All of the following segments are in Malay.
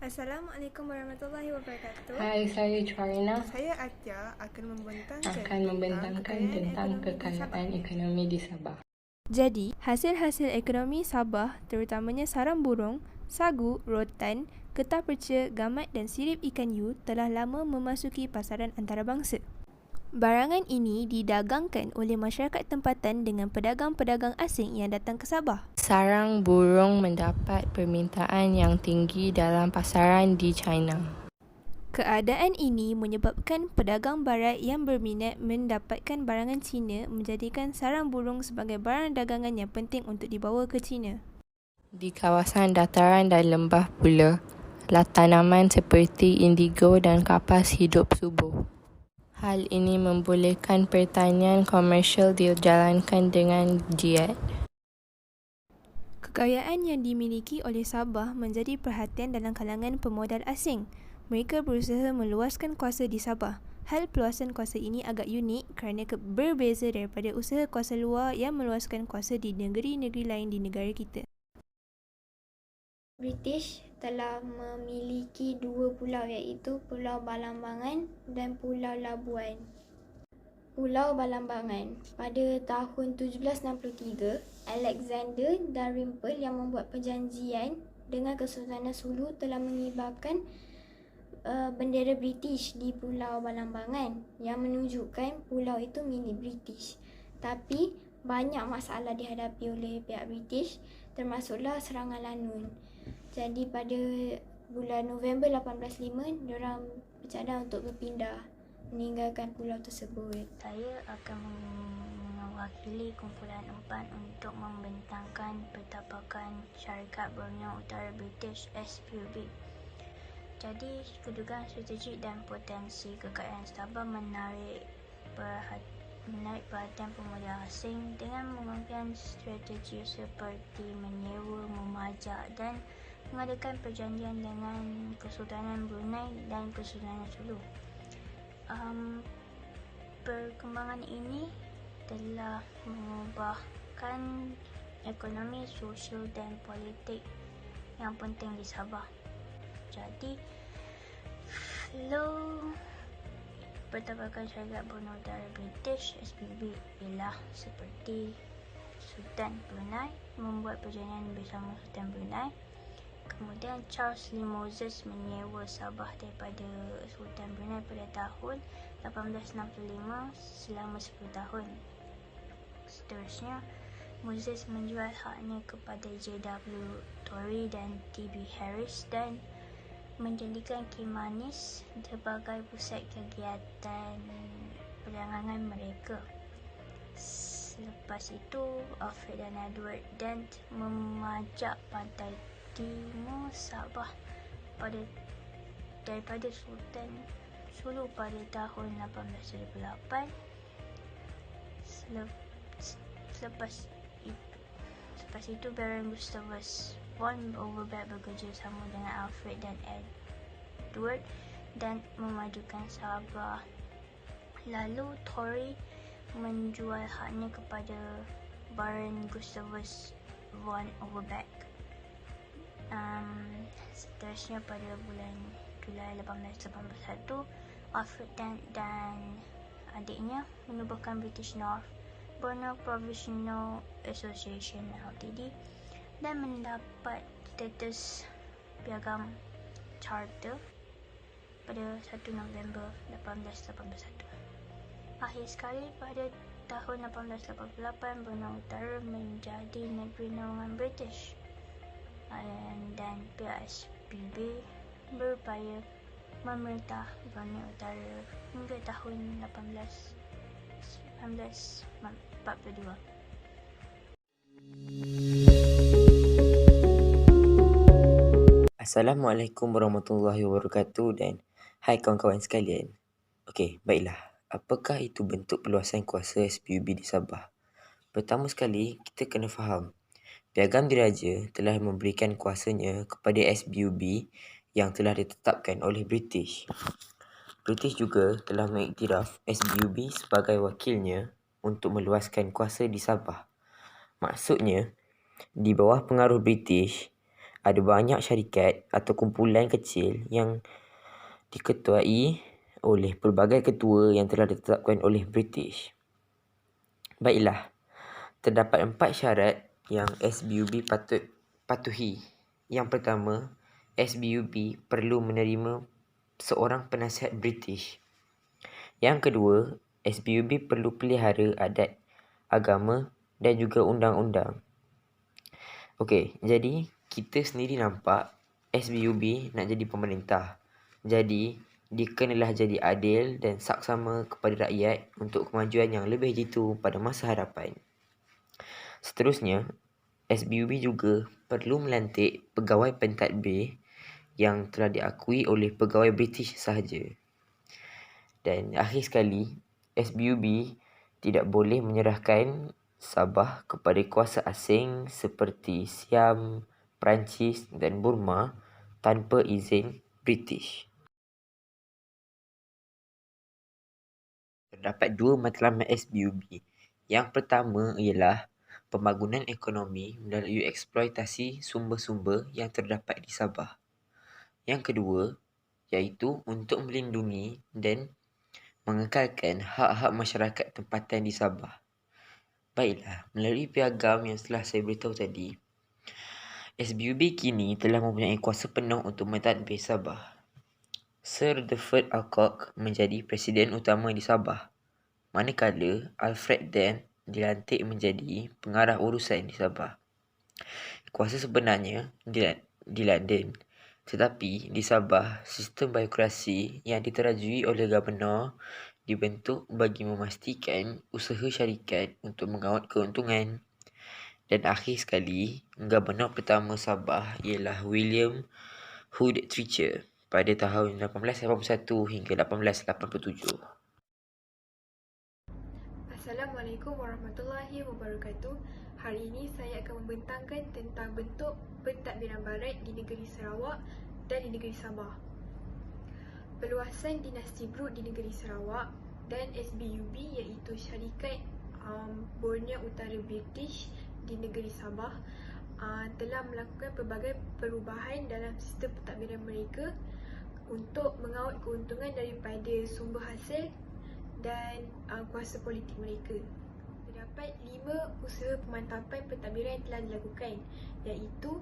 Assalamualaikum warahmatullahi wabarakatuh. Hai, saya Charina Saya Atia akan membentangkan tentang kekayaan ekonomi di Sabah. Jadi, hasil-hasil ekonomi Sabah terutamanya sarang burung, sagu, rotan, getah perca, gamat dan sirip ikan hiu telah lama memasuki pasaran antarabangsa. Barangan ini didagangkan oleh masyarakat tempatan dengan pedagang-pedagang asing yang datang ke Sabah. Sarang burung mendapat permintaan yang tinggi dalam pasaran di China. Keadaan ini menyebabkan pedagang barat yang berminat mendapatkan barangan Cina menjadikan sarang burung sebagai barang dagangan yang penting untuk dibawa ke China. Di kawasan dataran dan lembah pula, tanaman seperti indigo dan kapas hidup subur. Hal ini membolehkan pertanian komersial dijalankan dengan giat. Kekayaan yang dimiliki oleh Sabah menjadi perhatian dalam kalangan pemodal asing. Mereka berusaha meluaskan kuasa di Sabah. Hal peluasan kuasa ini agak unik kerana berbeza daripada usaha kuasa luar yang meluaskan kuasa di negeri-negeri lain di negara kita. British telah memiliki dua pulau iaitu Pulau Balambangan dan Pulau Labuan. Pulau Balambangan. Pada tahun 1763, Alexander Dalrymple yang membuat perjanjian dengan Kesultanan Sulu telah mengibarkan bendera British di Pulau Balambangan yang menunjukkan pulau itu milik British. Tapi banyak masalah dihadapi oleh pihak British, termasuklah serangan Lanun. Jadi pada bulan November 1805, diorang bercadang untuk berpindah meninggalkan pulau tersebut. Saya akan mewakili kumpulan 4 untuk membentangkan pertapakan Syarikat Borneo Utara British SPUB. Jadi, kedudukan strategik dan potensi kekayaan Sabah menarik perhatian pemuda asing dengan menggunakan strategi seperti menyewa, memajak dan mengadakan perjanjian dengan Kesultanan Brunei dan Kesultanan Sulu. Perkembangan ini telah mengubahkan ekonomi, sosial dan politik yang penting di Sabah. Jadi, flow pertapakan Syarikat Borneo Utara British SPB ialah seperti Sultan Brunei membuat perjanjian bersama Sultan Brunei. Kemudian Charles Lee Moses menyewa Sabah daripada Sultan Brunei pada tahun 1865 selama 10 tahun. Seterusnya, Moses menjual haknya kepada J.W. Torrey dan T.B. Harris dan menjadikan Kimanis sebagai pusat kegiatan perdagangan mereka. Selepas itu, Alfred dan Edward Dent memajak pantai timur Sabah daripada Sultan Sulu pada tahun 1878. Selepas itu Baron Gustavus von Overbeck bekerjasama dengan Alfred dan Edward dan memajukan Sabah. Lalu Torrey menjual haknya kepada Baron Gustavus von Overbeck. Seterusnya pada bulan Julai 1881, Alfred dan adiknya menubuhkan British North Borneo Provisional Association Ltd dan mendapat status piagam charter pada 1 November 1881. Akhir sekali, pada tahun 1888, Borneo Utara menjadi negeri naungan British dan PSBB berupaya memerintah Borneo Utara hingga tahun 1942. Assalamualaikum warahmatullahi wabarakatuh dan hai kawan-kawan sekalian. Okey, baiklah. Apakah itu bentuk peluasan kuasa SPUB di Sabah? Pertama sekali, kita kena faham Piagam Diraja telah memberikan kuasanya kepada SPUB yang telah ditetapkan oleh British. British juga telah mengiktiraf SPUB sebagai wakilnya untuk meluaskan kuasa di Sabah. Maksudnya, di bawah pengaruh British, ada banyak syarikat atau kumpulan kecil yang diketuai oleh pelbagai ketua yang telah ditetapkan oleh British. Baiklah, terdapat 4 syarat yang SBUB patut patuhi. Yang pertama, SBUB perlu menerima seorang penasihat British. Yang kedua, SBUB perlu pelihara adat, agama dan juga undang-undang. Okey, jadi kita sendiri nampak SBUB nak jadi pemerintah. Jadi, dia kenalah jadi adil dan saksama kepada rakyat untuk kemajuan yang lebih jitu pada masa hadapan. Seterusnya, SBUB juga perlu melantik pegawai pentadbir yang telah diakui oleh pegawai British sahaja. Dan akhir sekali, SBUB tidak boleh menyerahkan Sabah kepada kuasa asing seperti Siam, Perancis dan Burma tanpa izin British. Terdapat 2 matlamat SBUB. Yang pertama ialah pembangunan ekonomi melalui eksploitasi sumber-sumber yang terdapat di Sabah. Yang kedua iaitu untuk melindungi dan mengekalkan hak-hak masyarakat tempatan di Sabah. Baiklah, melalui piagam yang telah saya beritahu tadi, SBUB kini telah mempunyai kuasa penuh untuk mentadbir Sabah. Sir Dufferin Alcock menjadi Presiden Utama di Sabah, manakala Alfred Dent dilantik menjadi Pengarah Urusan di Sabah. Kuasa sebenarnya di London, tetapi di Sabah, sistem birokrasi yang diterajui oleh Gubernur dibentuk bagi memastikan usaha syarikat untuk mengawal keuntungan. Dan akhir sekali, Gubernur pertama Sabah ialah William Hood Treacher pada tahun 1881 hingga 1887. Assalamualaikum warahmatullahi wabarakatuh. Hari ini saya akan membentangkan tentang bentuk pentadbiran barat di negeri Sarawak dan di negeri Sabah. Perluasan dinasti Brut di negeri Sarawak dan SBUB iaitu syarikat Borneo Utara British di negeri Sabah telah melakukan pelbagai perubahan dalam sistem pentadbiran mereka untuk mengawal keuntungan daripada sumber hasil dan kuasa politik mereka. Terdapat 5 usaha pemantapan pentadbiran yang telah dilakukan, iaitu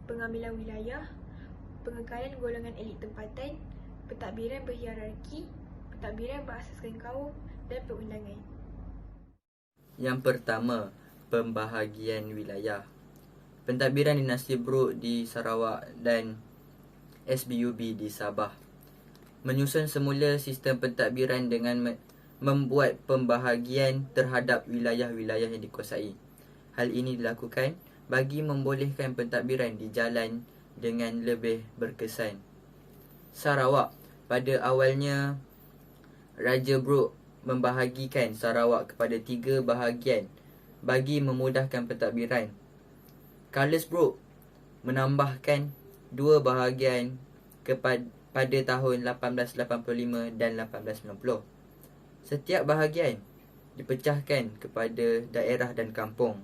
pengambilan wilayah, pengekalan golongan elit tempatan, pentadbiran berhierarki, pentadbiran berasaskan kaum dan perundangan. Yang pertama, pembahagian wilayah. Pentadbiran dinasti Brut di Sarawak dan SBUB di Sabah menyusun semula sistem pentadbiran dengan membuat pembahagian terhadap wilayah-wilayah yang dikuasai. Hal ini dilakukan bagi membolehkan pentadbiran dijalan dengan lebih berkesan. Sarawak, pada awalnya Raja Brut membahagikan Sarawak kepada 3 bahagian bagi memudahkan pentadbiran. Carlos Brut menambahkan 2 bahagian pada tahun 1885 dan 1890. Setiap bahagian dipecahkan kepada daerah dan kampung.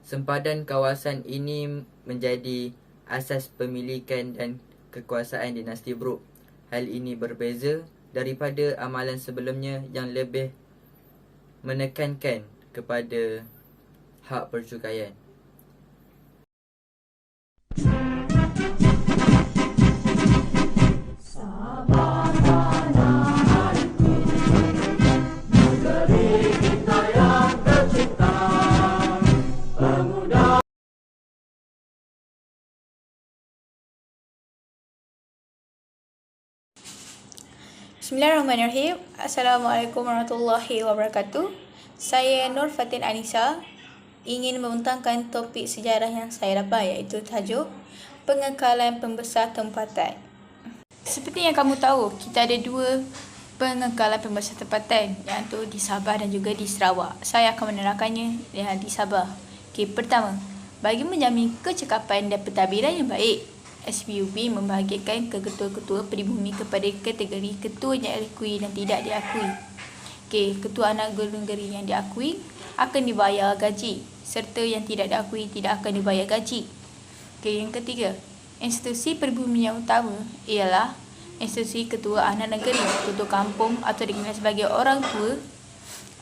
Sempadan kawasan ini menjadi asas pemilikan dan kekuasaan dinasti Brut. Hal ini berbeza daripada amalan sebelumnya yang lebih menekankan kepada hak percukaian. Bismillahirrahmanirrahim. Assalamualaikum warahmatullahi wabarakatuh. Saya Nur Fatin Anisa ingin membentangkan topik sejarah yang saya dapat, iaitu tajuk pengekalan pembesar tempatan. Seperti yang kamu tahu, kita ada 2 pengekalan pembesar tempatan, iaitu di Sabah dan juga di Sarawak. Saya akan menerangkannya di Sabah. Pertama, bagi menjamin kecekapan dan pentadbiran yang baik, SBUB membahagikan ketua-ketua peribumi kepada kategori ketua yang diakui dan tidak diakui. Ketua anak negeri yang diakui akan dibayar gaji, serta yang tidak diakui tidak akan dibayar gaji. Yang ketiga, institusi peribumi yang utama ialah institusi ketua anak negeri, ketua kampung atau dikenal sebagai orang tua,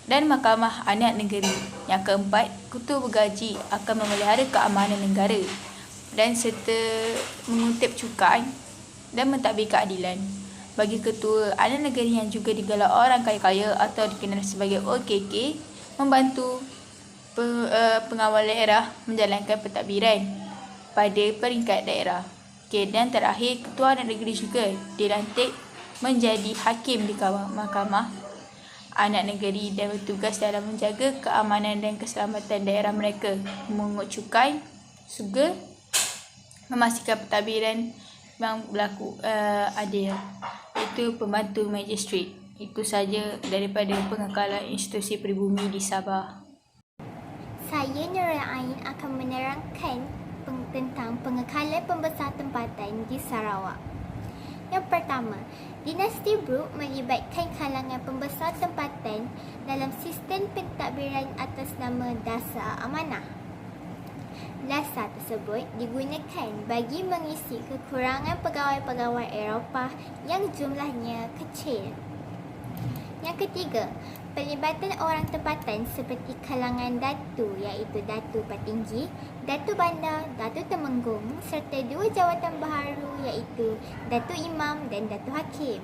dan mahkamah anak negeri. Yang keempat, ketua bergaji akan memelihara keamanan negara dan serta mengutip cukai dan mentadbir keadilan. Bagi ketua anak negeri yang juga digelar orang kaya-kaya atau dikenal sebagai OKK, membantu pengawal daerah menjalankan pentadbiran pada peringkat daerah. Dan terakhir, ketua anak negeri juga dilantik menjadi hakim di mahkamah anak negeri dan bertugas dalam menjaga keamanan dan keselamatan daerah mereka, memungut cukai, juga memastikan pentadbiran yang berlaku adil. Itu pembantu magistrat. Itu saja daripada pengekalan institusi peribumi di Sabah. Saya Nurul Ain akan menerangkan tentang pengekalan pembesar tempatan di Sarawak. Yang pertama, dinasti Brooke melibatkan kalangan pembesar tempatan dalam sistem pentadbiran atas nama Dasar Amanah. Dasar tersebut digunakan bagi mengisi kekurangan pegawai-pegawai Eropah yang jumlahnya kecil. Yang ketiga, pelibatan orang tempatan seperti kalangan datu iaitu Datu Patinggi, Datu Bandar, Datu Temenggung serta dua jawatan baharu iaitu Datu Imam dan Datu Hakim.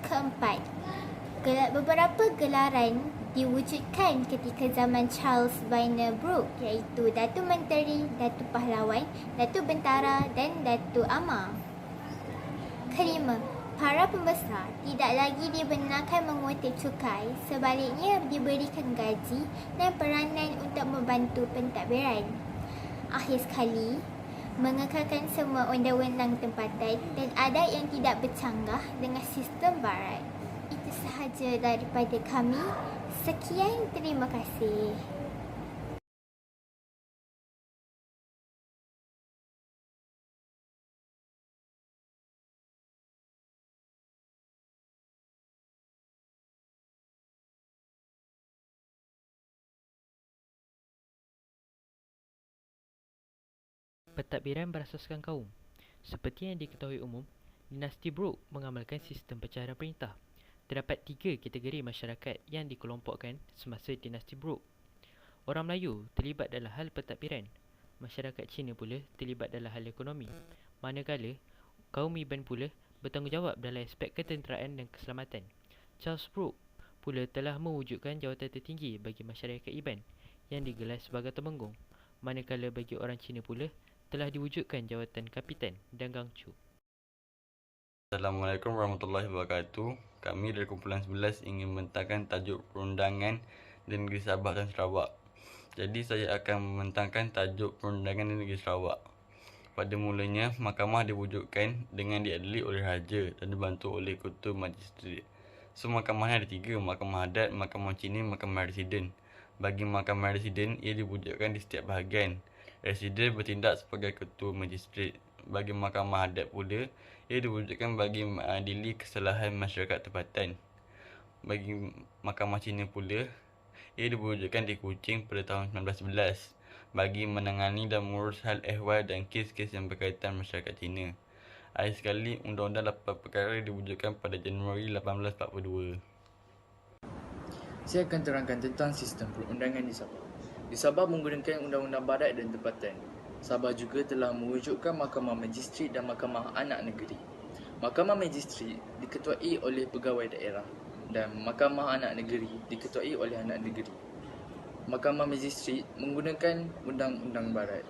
Keempat, beberapa gelaran diwujudkan ketika zaman Charles Biner Brooke iaitu Datu Menteri, Datu Pahlawan, Datu Bentara dan Datu Amar. Kelima, para pembesar tidak lagi dibenarkan mengutip cukai, sebaliknya diberikan gaji dan peranan untuk membantu pentadbiran. Akhir sekali, mengekalkan semua undang-undang tempatan dan adat yang tidak bercanggah dengan sistem barat. Itu sahaja daripada kami. Sekian, terima kasih. Pentadbiran berasaskan kaum. Seperti yang diketahui umum, dinasti Brooke mengamalkan sistem pecahan perintah. Terdapat 3 kategori masyarakat yang dikelompokkan semasa dinasti Brooke. Orang Melayu terlibat dalam hal pentadbiran. Masyarakat Cina pula terlibat dalam hal ekonomi. Manakala, kaum Iban pula bertanggungjawab dalam aspek ketenteraan dan keselamatan. Charles Brooke pula telah mewujudkan jawatan tertinggi bagi masyarakat Iban yang digelar sebagai Temenggung. Manakala bagi orang Cina pula telah diwujudkan jawatan Kapitan dan Gangcu. Assalamualaikum warahmatullahi wabarakatuh. Kami dari kumpulan 11 ingin membentangkan tajuk perundangan di negeri Sabah dan Sarawak. Jadi saya akan membentangkan tajuk perundangan di negeri Sarawak. Pada mulanya, mahkamah diwujudkan dengan diadili oleh raja dan dibantu oleh ketua magistrat. So, mahkamahnya ada 3, mahkamah adat, mahkamah Cina, mahkamah residen. Bagi mahkamah residen, ia diwujudkan di setiap bahagian. Residen bertindak sebagai ketua magistrat. Bagi mahkamah adat pula, ia diwujudkan bagi mengadili kesalahan masyarakat tempatan. Bagi mahkamah Cina pula, ia diwujudkan di Kuching pada tahun 1911 bagi menangani dan mengurus hal ehwal dan kes-kes yang berkaitan masyarakat Cina. Akhir sekali, Undang-Undang Lapan Perkara diwujudkan pada Januari 1842. Saya akan terangkan tentang sistem perundangan di Sabah. Di Sabah menggunakan Undang-Undang Barat dan Tempatan. Sabah juga telah mewujudkan Mahkamah Magistrat dan Mahkamah Anak Negeri. Mahkamah Magistrat diketuai oleh pegawai daerah dan Mahkamah Anak Negeri diketuai oleh anak negeri. Mahkamah Magistrat menggunakan Undang-Undang Barat.